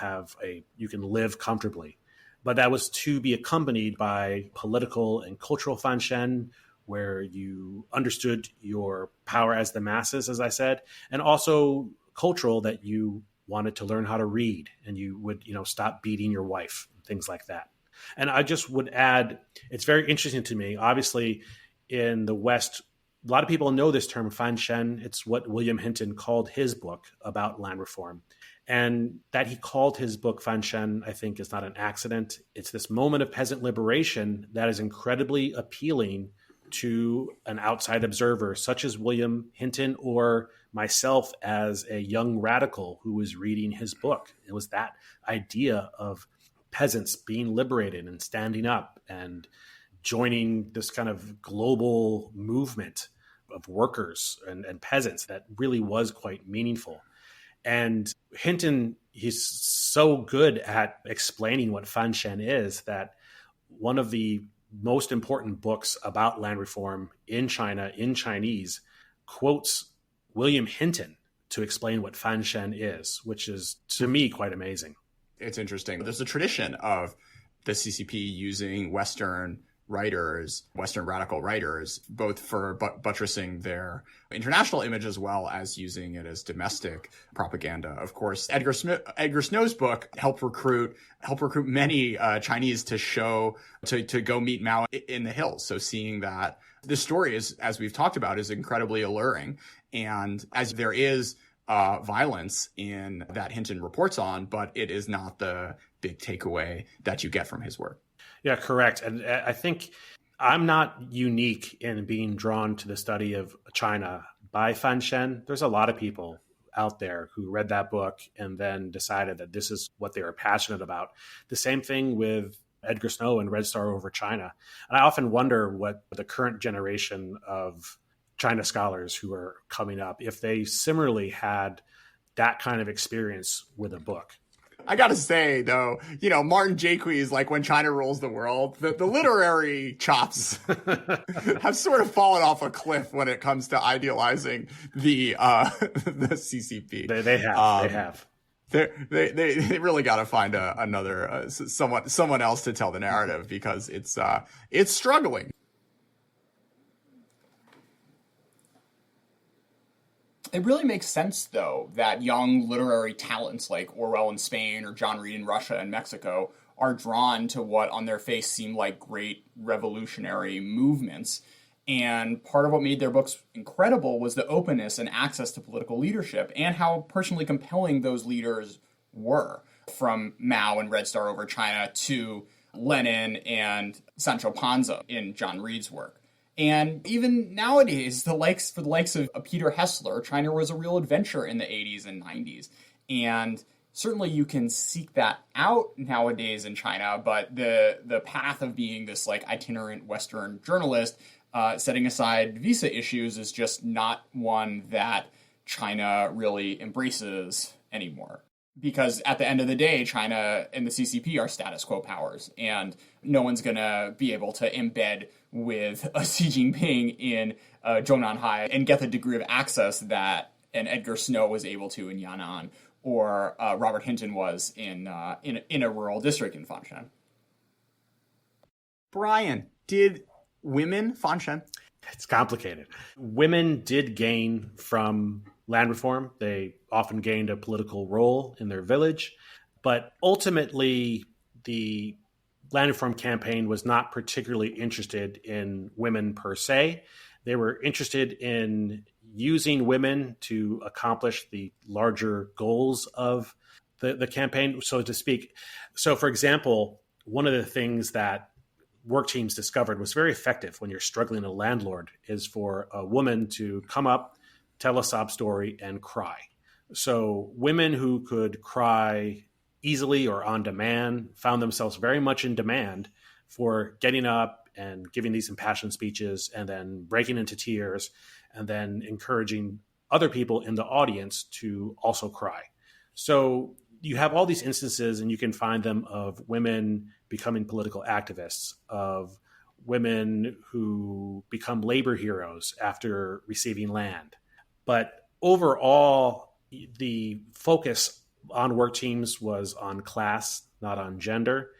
you can live comfortably. But that was to be accompanied by political and cultural fan shen, where you understood your power as the masses, as I said, and also cultural, that you wanted to learn how to read and you would, stop beating your wife, things like that. And I just would add, it's very interesting to me. Obviously, in the West, a lot of people know this term, fan shen. It's what William Hinton called his book about land reform. And that he called his book Fan Shen, I think, is not an accident. It's this moment of peasant liberation that is incredibly appealing to an outside observer, such as William Hinton or myself as a young radical who was reading his book. It was that idea of peasants being liberated and standing up and joining this kind of global movement of workers and peasants that really was quite meaningful. And Hinton, he's so good at explaining what Fan Shen is that one of the most important books about land reform in China, in Chinese, quotes William Hinton to explain what Fan Shen is, which is, to me, quite amazing. It's interesting. There's a tradition of the CCP using Western writers, Western radical writers, both for buttressing their international image as well as using it as domestic propaganda. Of course, Edgar Snow's book helped recruit many Chinese to go meet Mao in the hills. So seeing that this story is, as we've talked about, is incredibly alluring. And as there is violence in that Hinton reports on, but it is not the big takeaway that you get from his work. Yeah, correct. And I think I'm not unique in being drawn to the study of China by Fan Shen. There's a lot of people out there who read that book and then decided that this is what they were passionate about. The same thing with Edgar Snow and Red Star Over China. And I often wonder what the current generation of China scholars who are coming up, if they similarly had that kind of experience with a book. I gotta say, though, Martin Jacques, like When China Rules the World, the literary chops have sort of fallen off a cliff when it comes to idealizing the CCP. They have. They really got to find another someone else to tell the narrative, because it's struggling. It really makes sense, though, that young literary talents like Orwell in Spain or John Reed in Russia and Mexico are drawn to what on their face seem like great revolutionary movements. And part of what made their books incredible was the openness and access to political leadership and how personally compelling those leaders were, from Mao and Red Star Over China to Lenin and Sancho Panza in John Reed's work. And even nowadays, for the likes of Peter Hessler, China was a real adventure in the 80s and 90s. And certainly you can seek that out nowadays in China, but the path of being this like itinerant Western journalist, setting aside visa issues, is just not one that China really embraces anymore. Because at the end of the day, China and the CCP are status quo powers, and no one's going to be able to embed with a Xi Jinping in Zhongnanhai and get the degree of access that an Edgar Snow was able to in Yan'an, or Robert Hinton was in a rural district in Fan Shen. Brian, did women Fan Shen? It's complicated. Women did gain from land reform. They often gained a political role in their village, but ultimately the land reform campaign was not particularly interested in women per se. They were interested in using women to accomplish the larger goals of the campaign, so to speak. So, for example, one of the things that work teams discovered was very effective when you're struggling a landlord is for a woman to come up, tell a sob story, and cry. So women who could cry easily or on demand found themselves very much in demand for getting up and giving these impassioned speeches and then breaking into tears and then encouraging other people in the audience to also cry. So you have all these instances, and you can find them, of women becoming political activists, of women who become labor heroes after receiving land. But overall, the focus on work teams was on class, not on gender.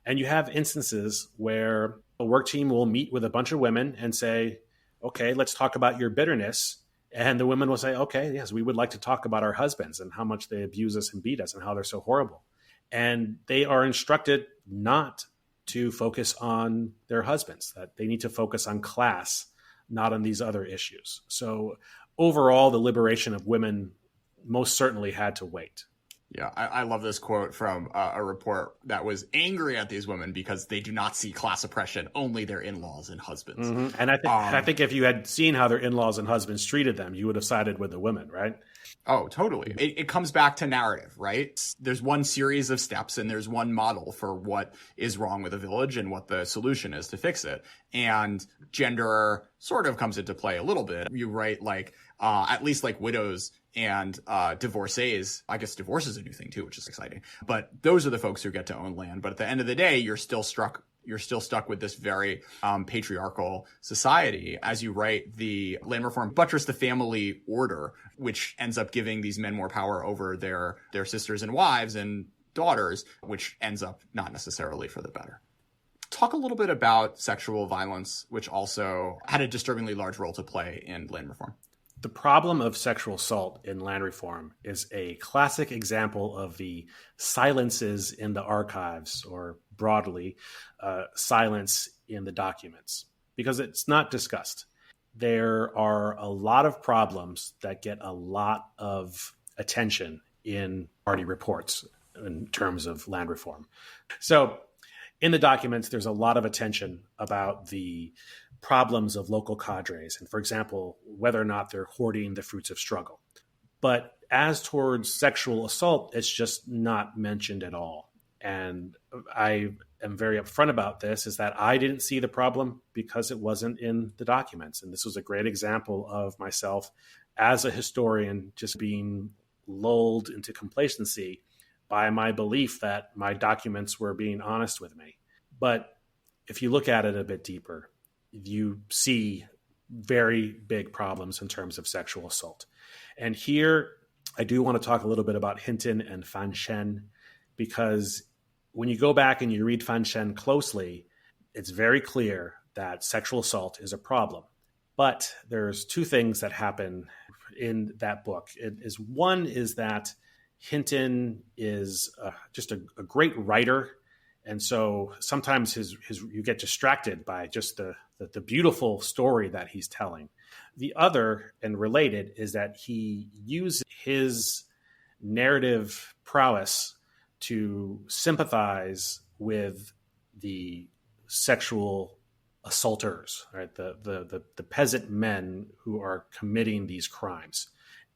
And you have instances where a work team will meet with a bunch of women and say, okay, let's talk about your bitterness. And the women will say, okay, yes, we would like to talk about our husbands and how much they abuse us and beat us and how they're so horrible. And they are instructed not to focus on their husbands, that they need to focus on class, not on these other issues. So overall, the liberation of women most certainly had to wait. Yeah, I love this quote from a report that was angry at these women because they do not see class oppression, only their in-laws and husbands. Mm-hmm. And I think if you had seen how their in-laws and husbands treated them, you would have sided with the women, right? Oh, totally. It comes back to narrative, right? There's one series of steps and there's one model for what is wrong with a village and what the solution is to fix it. And gender sort of comes into play a little bit. You write at least like widows and divorcees. I guess divorce is a new thing too, which is exciting. But those are the folks who get to own land. But at the end of the day, you're still stuck with this very patriarchal society. As you write, the land reform buttressed the family order, which ends up giving these men more power over their sisters and wives and daughters, which ends up not necessarily for the better. Talk a little bit about sexual violence, which also had a disturbingly large role to play in land reform. The problem of sexual assault in land reform is a classic example of the silences in the archives, or broadly, silence in the documents, because it's not discussed. There are a lot of problems that get a lot of attention in party reports in terms of land reform. So in the documents, there's a lot of attention about the problems of local cadres, and for example, whether or not they're hoarding the fruits of struggle. But as towards sexual assault, it's just not mentioned at all. And I am very upfront about this, is that I didn't see the problem because it wasn't in the documents. And this was a great example of myself as a historian just being lulled into complacency by my belief that my documents were being honest with me. But if you look at it a bit deeper, you see very big problems in terms of sexual assault. And here, I do want to talk a little bit about Hinton and Fan Shen, because when you go back and you read Fan Shen closely, it's very clear that sexual assault is a problem. But there's two things that happen in that book. One is that Hinton is just a great writer. And so sometimes you get distracted by just the beautiful story that he's telling. The other, and related, is that he uses his narrative prowess to sympathize with the sexual assaulters, right? The peasant men who are committing these crimes.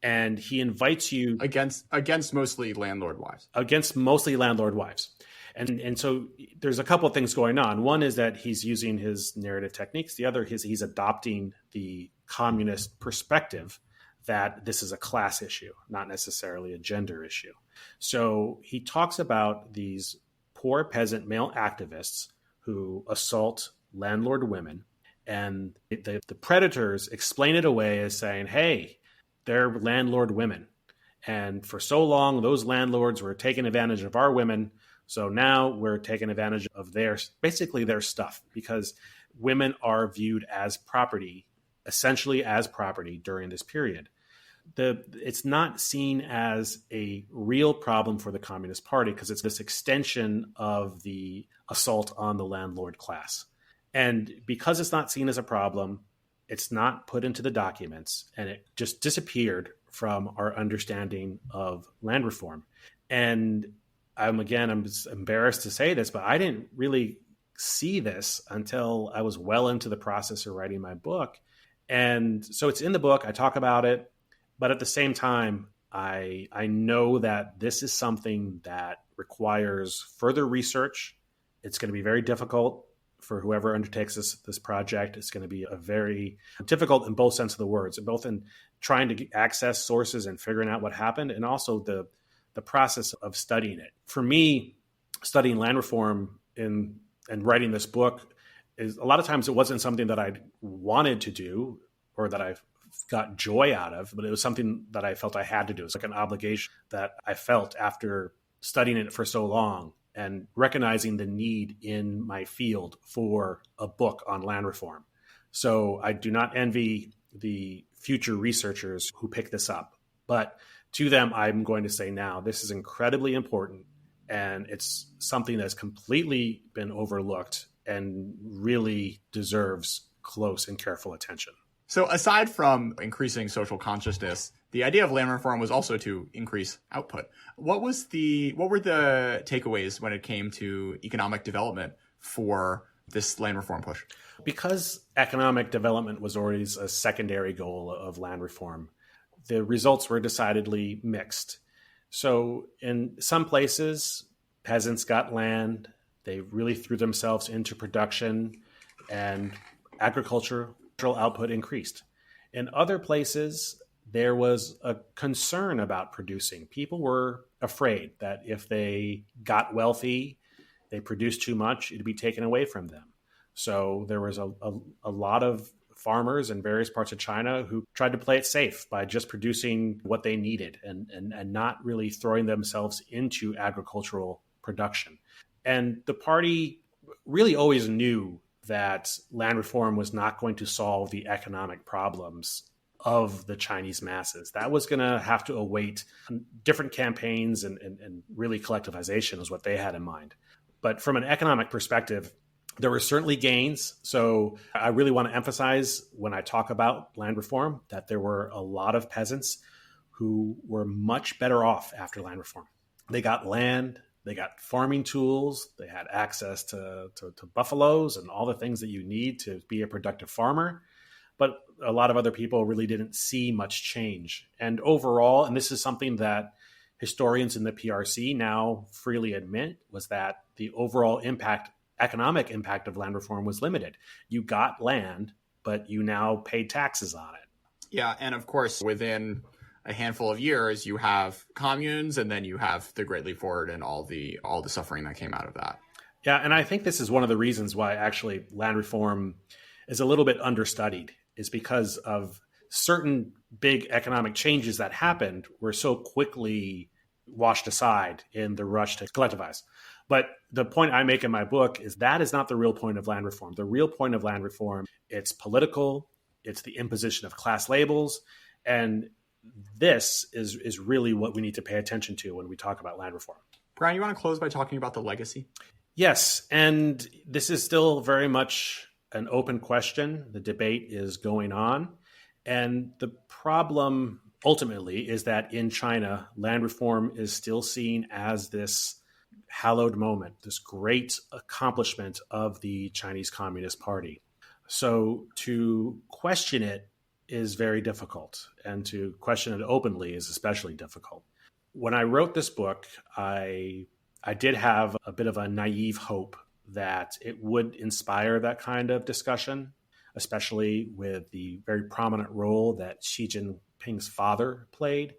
And he invites you against mostly landlord wives. Against mostly landlord wives. And so there's a couple of things going on. One is that he's using his narrative techniques. The other is he's adopting the communist perspective that this is a class issue, not necessarily a gender issue. So he talks about these poor peasant male activists who assault landlord women, and the predators explain it away as saying, hey, they're landlord women. And for so long, those landlords were taking advantage of our women. So now we're taking advantage of their stuff, because women are viewed as property, essentially as property during this period. It's not seen as a real problem for the Communist Party because it's this extension of the assault on the landlord class. And because it's not seen as a problem, it's not put into the documents, and it just disappeared from our understanding of land reform. And I'm embarrassed to say this, but I didn't really see this until I was well into the process of writing my book. And so it's in the book. I talk about it. But at the same time, I know that this is something that requires further research. It's going to be very difficult for whoever undertakes this project. It's going to be a very difficult in both sense of the words, both in trying to access sources and figuring out what happened, and also the process of studying it. For me, studying land reform and writing this book is, a lot of times it wasn't something that I wanted to do or that I got joy out of, but it was something that I felt I had to do. It's like an obligation that I felt after studying it for so long and recognizing the need in my field for a book on land reform. So I do not envy the future researchers who pick this up, but to them, I'm going to say now, this is incredibly important, and it's something that's completely been overlooked and really deserves close and careful attention. So aside from increasing social consciousness, The idea of land reform was also to increase output. What were the takeaways when it came to economic development for this land reform push? Because economic development was always a secondary goal of land reform, the results were decidedly mixed. So in some places, peasants got land, they really threw themselves into production, and agricultural output increased. In other places, there was a concern about producing. People were afraid that if they got wealthy, they produced too much, it'd be taken away from them. So there was a lot of farmers in various parts of China who tried to play it safe by just producing what they needed and not really throwing themselves into agricultural production. And the party really always knew that land reform was not going to solve the economic problems of the Chinese masses. That was going to have to await different campaigns and really collectivization is what they had in mind. But from an economic perspective, there were certainly gains. So I really want to emphasize when I talk about land reform that there were a lot of peasants who were much better off after land reform. They got land, they got farming tools, they had access to buffaloes and all the things that you need to be a productive farmer. But a lot of other people really didn't see much change. And overall, and this is something that historians in the PRC now freely admit, was that the overall economic impact of land reform was limited. You got land, but you now paid taxes on it. Yeah, and of course, within a handful of years, you have communes, and then you have the Great Leap Forward and all the suffering that came out of that. Yeah, and I think this is one of the reasons why actually land reform is a little bit understudied, is because of certain big economic changes that happened were so quickly washed aside in the rush to collectivize. But the point I make in my book is that is not the real point of land reform. The real point of land reform, it's political, it's the imposition of class labels, and this is really what we need to pay attention to when we talk about land reform. Brian, you want to close by talking about the legacy? Yes, and this is still very much an open question. The debate is going on. And the problem ultimately is that in China, land reform is still seen as this hallowed moment, this great accomplishment of the Chinese Communist Party. So to question it is very difficult, and to question it openly is especially difficult. When I wrote this book, I did have a bit of a naive hope that it would inspire that kind of discussion, especially with the very prominent role that Xi Jinping's father played.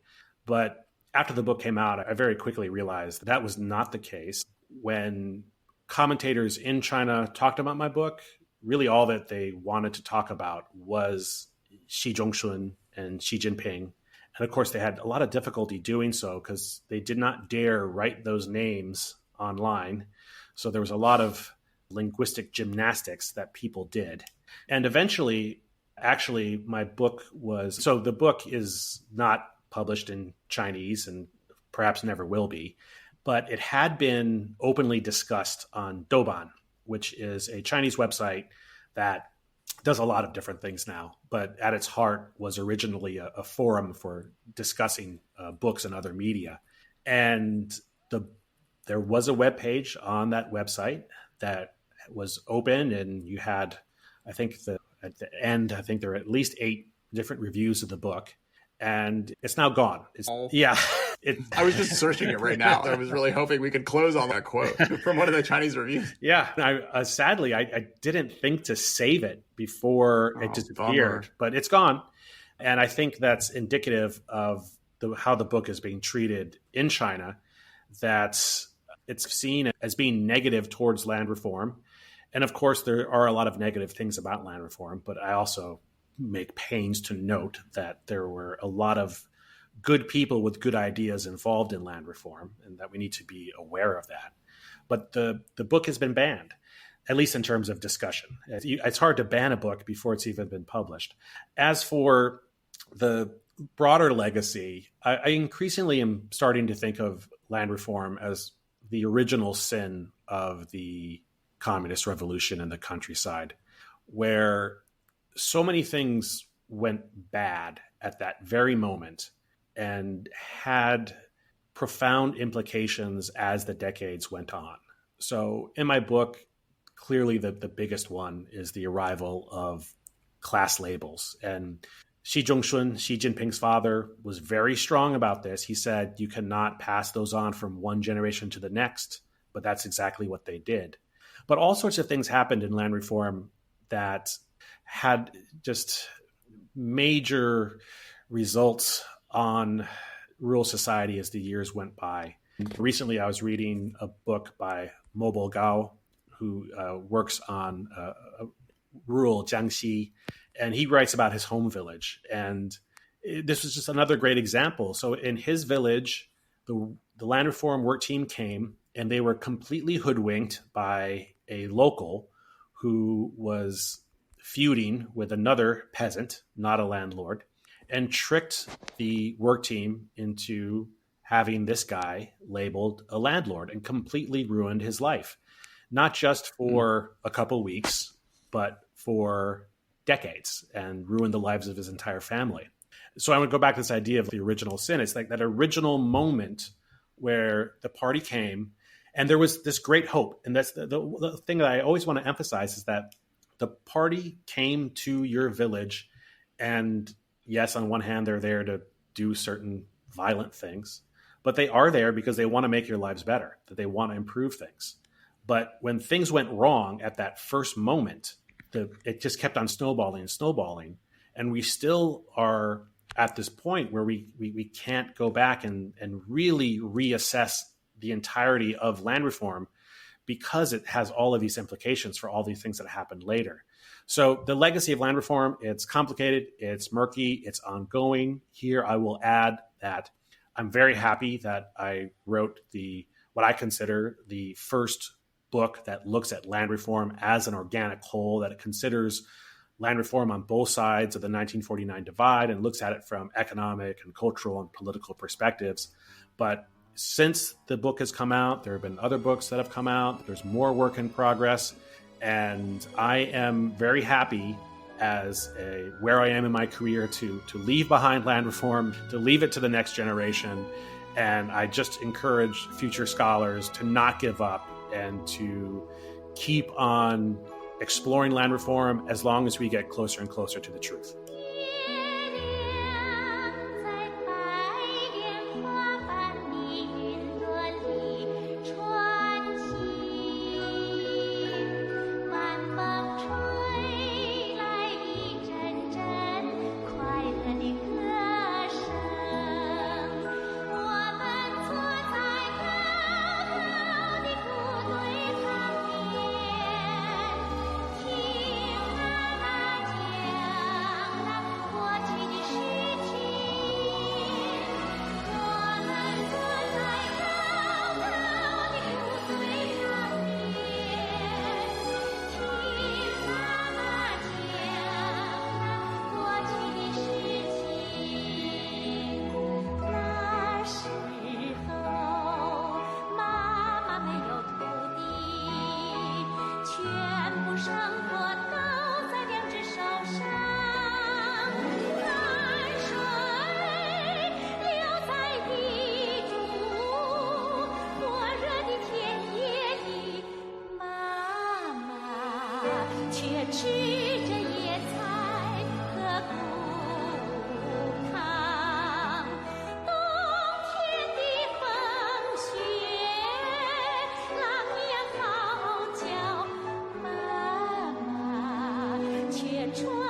But after the book came out, I very quickly realized that was not the case. When commentators in China talked about my book, really all that they wanted to talk about was Xi Zhongxun and Xi Jinping. And of course, they had a lot of difficulty doing so because they did not dare write those names online. So there was a lot of linguistic gymnastics that people did. And eventually, actually, my book was, so the book is not published in Chinese and perhaps never will be, but it had been openly discussed on Douban, which is a Chinese website that does a lot of different things now, but at its heart was originally a forum for discussing books and other media. And there was a web page on that website that was open, and you had, I think at the end, I think there were at least 8 different reviews of the book, and it's now gone. Yeah. I was just searching it right now. I was really hoping we could close on that quote from one of the Chinese reviews. Yeah. Sadly, I didn't think to save it before it disappeared, bummer. But it's gone. And I think that's indicative of how the book is being treated in China, that it's seen as being negative towards land reform. And of course, there are a lot of negative things about land reform, but I also make pains to note that there were a lot of good people with good ideas involved in land reform, and that we need to be aware of that. But the book has been banned, at least in terms of discussion. It's hard to ban a book before it's even been published. As for the broader legacy, I increasingly am starting to think of land reform as the original sin of the communist revolution in the countryside, where so many things went bad at that very moment and had profound implications as the decades went on. So in my book, clearly the biggest one is the arrival of class labels. And Xi Zhongxun, Xi Jinping's father, was very strong about this. He said, you cannot pass those on from one generation to the next, but that's exactly what they did. But all sorts of things happened in land reform that had just major results on rural society as the years went by. Recently, I was reading a book by Mo Gao, who works on rural Jiangxi, and he writes about his home village. And this was just another great example. So in his village, the land reform work team came, and they were completely hoodwinked by a local who was feuding with another peasant, not a landlord, and tricked the work team into having this guy labeled a landlord and completely ruined his life, not just for a couple weeks, but for decades, and ruined the lives of his entire family. So I would go back to this idea of the original sin. It's like that original moment where the party came and there was this great hope. And that's the thing that I always want to emphasize, is that the party came to your village, and yes, on one hand, they're there to do certain violent things, but they are there because they want to make your lives better, that they want to improve things. But when things went wrong at that first moment, it just kept on snowballing and snowballing. And we still are at this point where we can't go back and really reassess the entirety of land reform, because it has all of these implications for all these things that happened later. So the legacy of land reform, it's complicated, it's murky, it's ongoing. Here I will add that I'm very happy that I wrote what I consider the first book that looks at land reform as an organic whole, that it considers land reform on both sides of the 1949 divide and looks at it from economic and cultural and political perspectives. But since the book has come out, there have been other books that have come out. There's more work in progress. And I am very happy where I am in my career to leave behind land reform, to leave it to the next generation. And I just encourage future scholars to not give up and to keep on exploring land reform as long as we get closer and closer to the truth.穿